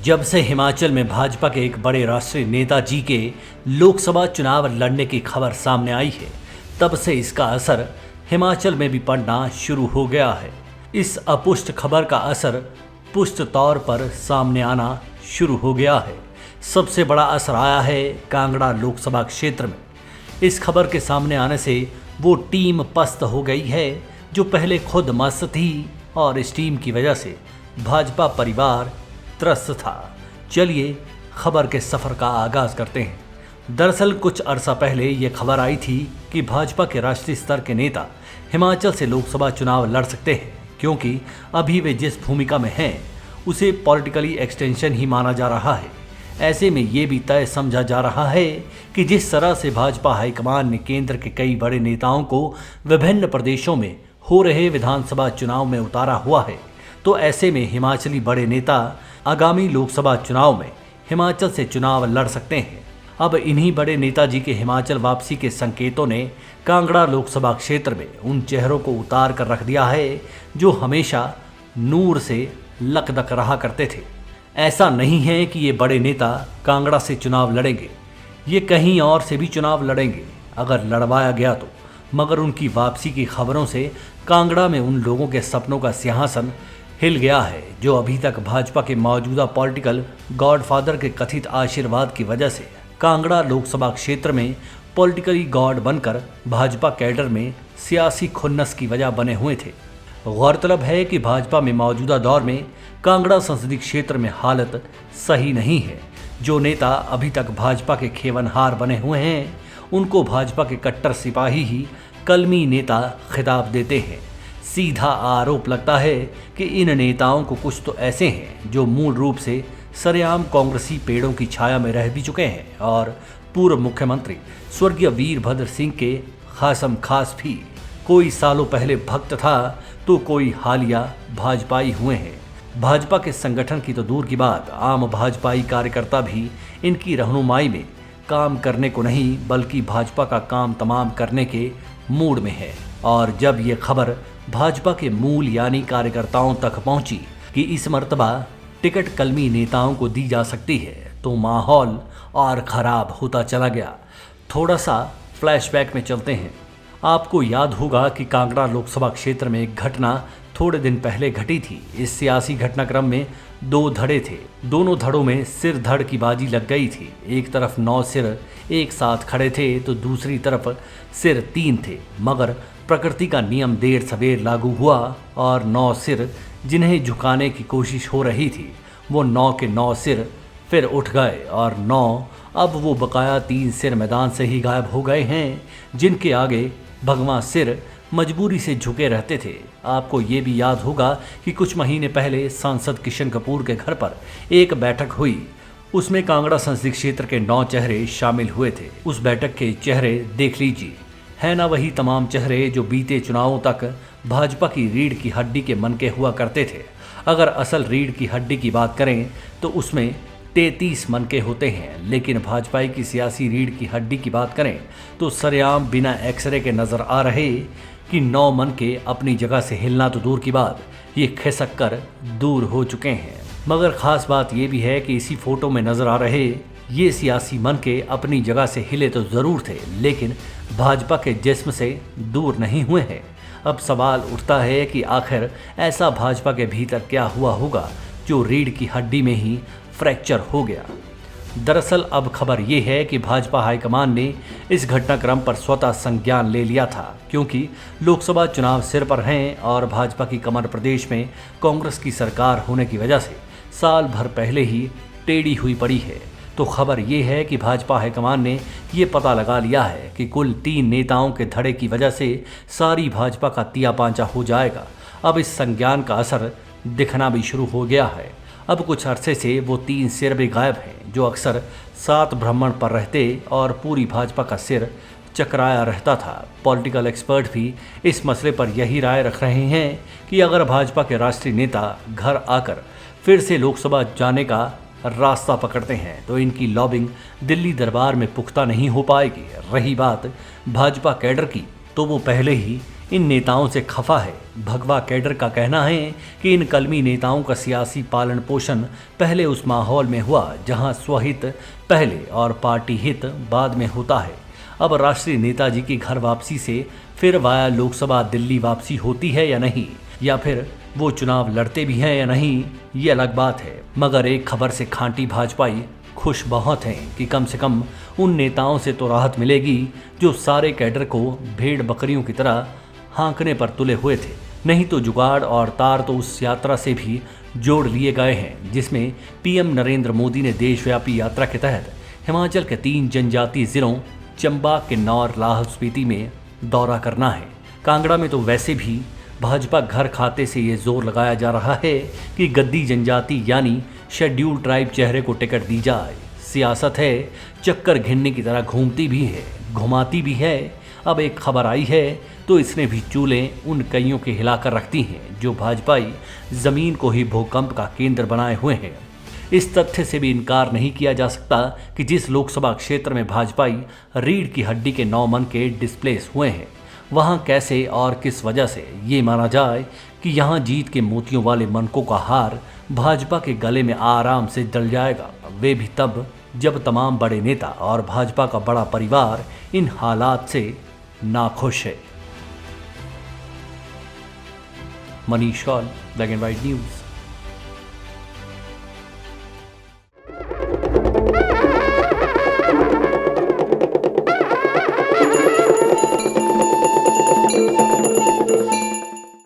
जब से हिमाचल में भाजपा के एक बड़े राष्ट्रीय नेता जी के लोकसभा चुनाव लड़ने की खबर सामने आई है, तब से इसका असर हिमाचल में भी पड़ना शुरू हो गया है। इस अपुष्ट खबर का असर पुष्ट तौर पर सामने आना शुरू हो गया है। सबसे बड़ा असर आया है कांगड़ा लोकसभा क्षेत्र में। इस खबर के सामने आने से वो टीम पस्त हो गई है जो पहले खुद मस्त थी और इस टीम की वजह से भाजपा परिवार त्रस्त था। चलिए खबर के सफर का आगाज करते हैं। दरअसल कुछ अरसा पहले ये खबर आई थी कि भाजपा के राष्ट्रीय स्तर के नेता हिमाचल से लोकसभा चुनाव लड़ सकते हैं, क्योंकि अभी वे जिस भूमिका में हैं उसे पॉलिटिकली एक्सटेंशन ही माना जा रहा है। ऐसे में ये भी तय समझा जा रहा है कि जिस तरह से भाजपा हाईकमान ने केंद्र के कई बड़े नेताओं को विभिन्न प्रदेशों में हो रहे विधानसभा चुनाव में उतारा हुआ है, तो ऐसे में हिमाचली बड़े नेता आगामी लोकसभा चुनाव में हिमाचल से चुनाव लड़ सकते हैं। अब इन्हीं बड़े नेताजी के हिमाचल वापसी के संकेतों ने कांगड़ा लोकसभा क्षेत्र में उन चेहरों को उतार कर रख दिया है जो हमेशा नूर से लकदक रहा करते थे। ऐसा नहीं है कि ये बड़े नेता कांगड़ा से चुनाव लड़ेंगे, ये कहीं और से भी चुनाव लड़ेंगे अगर लड़वाया गया तो। मगर उनकी वापसी की खबरों से कांगड़ा में उन लोगों के सपनों का सिंहासन हिल गया है जो अभी तक भाजपा के मौजूदा पॉलिटिकल गॉडफादर के कथित आशीर्वाद की वजह से कांगड़ा लोकसभा क्षेत्र में पॉलिटिकली गॉड बनकर भाजपा कैडर में सियासी खुन्नस की वजह बने हुए थे। गौरतलब है कि भाजपा में मौजूदा दौर में कांगड़ा संसदीय क्षेत्र में हालत सही नहीं है। जो नेता अभी तक भाजपा के खेवनहार बने हुए हैं उनको भाजपा के कट्टर सिपाही ही कलमी नेता खिताब देते हैं। सीधा आरोप लगता है कि इन नेताओं को कुछ तो ऐसे हैं जो मूल रूप से सरेआम कांग्रेसी पेड़ों की छाया में रह भी चुके हैं और पूर्व मुख्यमंत्री स्वर्गीय वीरभद्र सिंह के खासम खास भी कोई सालों पहले भक्त था तो कोई हालिया भाजपाई हुए हैं। भाजपा के संगठन की तो दूर की बात, आम भाजपाई कार्यकर्ता भी इनकी रहनुमाई में काम करने को नहीं बल्कि भाजपा का काम तमाम करने के मूड में है। और जब ये खबर भाजपा के मूल यानी कार्यकर्ताओं तक पहुंची कि इस मर्तबा टिकट कलमी नेताओं को दी जा सकती है, तो माहौल और खराब होता चला गया। थोड़ा सा फ्लैशबैक में चलते हैं। आपको याद होगा कि कांगड़ा लोकसभा क्षेत्र में एक घटना थोड़े दिन पहले घटी थी। इस सियासी घटनाक्रम में 2 धड़े थे। दोनों धड़ों में सिर धड़ की बाजी लग गई थी। एक तरफ 9 सिर एक साथ खड़े थे तो दूसरी तरफ सिर 3 थे। मगर प्रकृति का नियम देर सवेर लागू हुआ और 9 सिर जिन्हें झुकाने की कोशिश हो रही थी वो 9 के 9 सिर फिर उठ गए और 9 अब वो बकाया 3 सिर मैदान से ही गायब हो गए हैं जिनके आगे भगवान सिर मजबूरी से झुके रहते थे। आपको ये भी याद होगा कि कुछ महीने पहले सांसद किशन कपूर के घर पर एक बैठक हुई। उसमें कांगड़ा संसदीय क्षेत्र के 9 चेहरे शामिल हुए थे। उस बैठक के चेहरे देख लीजिए, है ना वही तमाम चेहरे जो बीते चुनावों तक भाजपा की रीढ़ की हड्डी के मन के हुआ करते थे। अगर असल रीढ़ की हड्डी की बात करें तो उसमें 33 मन के होते हैं, लेकिन भाजपा की सियासी रीढ़ की हड्डी की बात करें तो सरेआम बिना एक्सरे के नजर आ रहे कि 9 मन के अपनी जगह से हिलना तो दूर की बात, ये खिसक कर दूर हो चुके हैं। मगर खास बात ये भी है कि इसी फोटो में नजर आ रहे ये सियासी मन के अपनी जगह से हिले तो जरूर थे, लेकिन भाजपा के जिस्म से दूर नहीं हुए हैं। अब सवाल उठता है कि आखिर ऐसा भाजपा के भीतर क्या हुआ होगा जो रीढ़ की हड्डी में ही फ्रैक्चर हो गया। दरअसल अब खबर ये है कि भाजपा हाईकमान ने इस घटनाक्रम पर स्वतः संज्ञान ले लिया था, क्योंकि लोकसभा चुनाव सिर पर हैं और भाजपा की कमर प्रदेश में कांग्रेस की सरकार होने की वजह से साल भर पहले ही टेढ़ी हुई पड़ी है। तो खबर ये है कि भाजपा हाईकमान ने ये पता लगा लिया है कि कुल 3 नेताओं के धड़े की वजह से सारी भाजपा का तिया पांचा हो जाएगा। अब इस संज्ञान का असर दिखना भी शुरू हो गया है। अब कुछ अरसे से वो 3 सिर भी गायब हैं जो अक्सर 7 भ्रमण पर रहते और पूरी भाजपा का सिर चकराया रहता था। पॉलिटिकल एक्सपर्ट भी इस मसले पर यही राय रख रहे हैं कि अगर भाजपा के राष्ट्रीय नेता घर आकर फिर से लोकसभा जाने का रास्ता पकड़ते हैं तो इनकी लॉबिंग दिल्ली दरबार में पुख्ता नहीं हो पाएगी। रही बात भाजपा कैडर की, तो वो पहले ही इन नेताओं से खफा है। भगवा कैडर का कहना है कि इन कलमी नेताओं का सियासी पालन पोषण पहले उस माहौल में हुआ जहां स्वहित पहले और पार्टी हित बाद में होता है। अब राष्ट्रीय नेताजी की घर वापसी से फिर वाया लोकसभा दिल्ली वापसी होती है या नहीं, या फिर वो चुनाव लड़ते भी हैं या नहीं, ये अलग बात है। मगर एक खबर से खांटी भाजपाई खुश बहुत हैं कि कम से कम उन नेताओं से तो राहत मिलेगी जो सारे कैडर को भेड़ बकरियों की तरह हाँकने पर तुले हुए थे। नहीं तो जुगाड़ और तार तो उस यात्रा से भी जोड़ लिए गए हैं जिसमें पीएम नरेंद्र मोदी ने देशव्यापी यात्रा के तहत हिमाचल के 3 जनजातीय जिलों चंबा, किन्नौर, लाहौल स्पीति में दौरा करना है। कांगड़ा में तो वैसे भी भाजपा घर खाते से ये जोर लगाया जा रहा है कि गद्दी जनजाति यानी शेड्यूल ट्राइब चेहरे को टिकट दी जाए। सियासत है, चक्कर घिनने की तरह घूमती भी है, घुमाती भी है। अब एक खबर आई है तो इसने भी चूलें उन कईयों के हिलाकर रखती हैं जो भाजपाई जमीन को ही भूकंप का केंद्र बनाए हुए हैं। इस तथ्य से भी इनकार नहीं किया जा सकता कि जिस लोकसभा क्षेत्र में भाजपाई रीढ़ की हड्डी के 9 मन के डिस्प्लेस हुए हैं, वहां कैसे और किस वजह से ये माना जाए कि यहां जीत के मोतियों वाले मनकों का हार भाजपा के गले में आराम से डल जाएगा। वे भी तब जब तमाम बड़े नेता और भाजपा का बड़ा परिवार इन हालात से नाखुश है। Manish Kaul, black and white news.